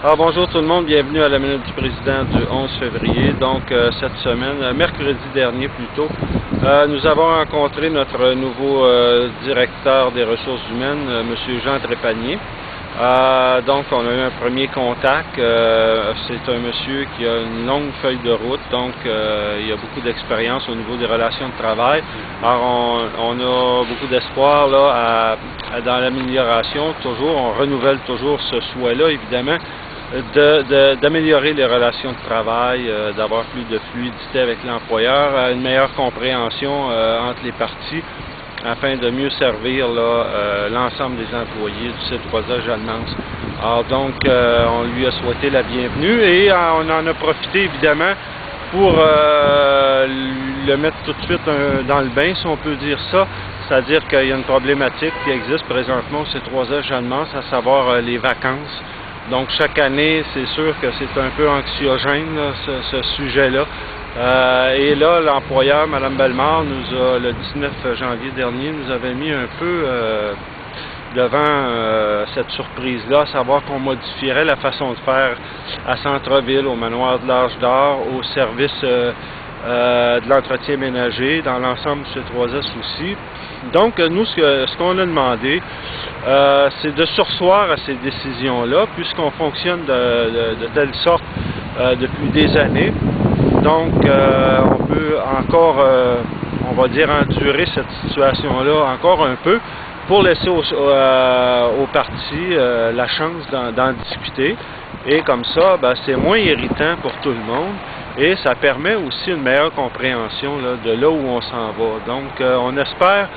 Alors bonjour tout le monde, bienvenue à la Minute du Président du 11 février. Donc cette semaine, mercredi dernier plutôt, nous avons rencontré notre nouveau directeur des ressources humaines, M. Jean Trépanier. Donc on a eu un premier contact. C'est un monsieur qui a une longue feuille de route, donc il a beaucoup d'expérience au niveau des relations de travail. Alors on a beaucoup d'espoir là dans l'amélioration. Toujours, on renouvelle toujours ce souhait-là, évidemment, d'améliorer les relations de travail, d'avoir plus de fluidité avec l'employeur, une meilleure compréhension entre les parties, afin de mieux servir l'ensemble des employés du C3A Jeanne-Mance. Alors donc, on lui a souhaité la bienvenue et on en a profité évidemment pour le mettre tout de suite dans le bain, si on peut dire ça. C'est-à-dire qu'il y a une problématique qui existe présentement au C3A Jeanne-Mance, à savoir les vacances. Donc chaque année, c'est sûr que c'est un peu anxiogène, là, ce sujet-là. Et là, l'employeur, Mme Bellemare, le 19 janvier dernier, nous avait mis un peu devant cette surprise-là, à savoir qu'on modifierait la façon de faire à Centre-Ville, au manoir de l'Arche d'Or, au service de l'entretien ménager, dans l'ensemble du C3S aussi. Donc, nous, ce qu'on a demandé, c'est de surseoir à ces décisions-là, puisqu'on fonctionne de telle sorte depuis des années. Donc, on peut encore, on va dire, endurer cette situation-là encore un peu pour laisser aux parties la chance d'en discuter. Et comme ça, c'est moins irritant pour tout le monde et ça permet aussi une meilleure compréhension de là où on s'en va. Donc, on espère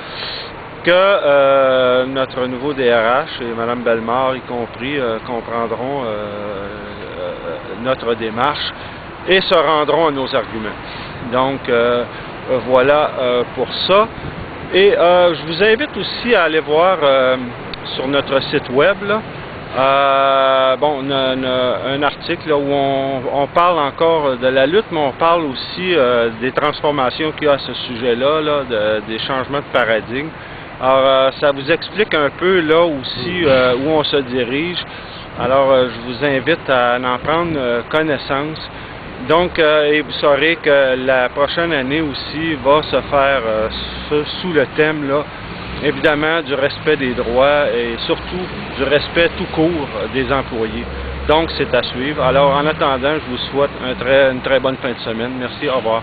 que notre nouveau DRH et Mme Bellemare y compris comprendront notre démarche et se rendront à nos arguments. Donc, voilà pour ça. Et je vous invite aussi à aller voir sur notre site web, là, on a un article là, où on parle encore de la lutte, mais on parle aussi des transformations qu'il y a à ce sujet-là, des changements de paradigme. Alors, ça vous explique un peu là aussi où on se dirige. Alors, je vous invite à en prendre connaissance. Donc, et vous saurez que la prochaine année aussi va se faire sous le thème, là, évidemment, du respect des droits et surtout du respect tout court des employés. Donc, c'est à suivre. Alors, en attendant, je vous souhaite une très bonne fin de semaine. Merci, au revoir.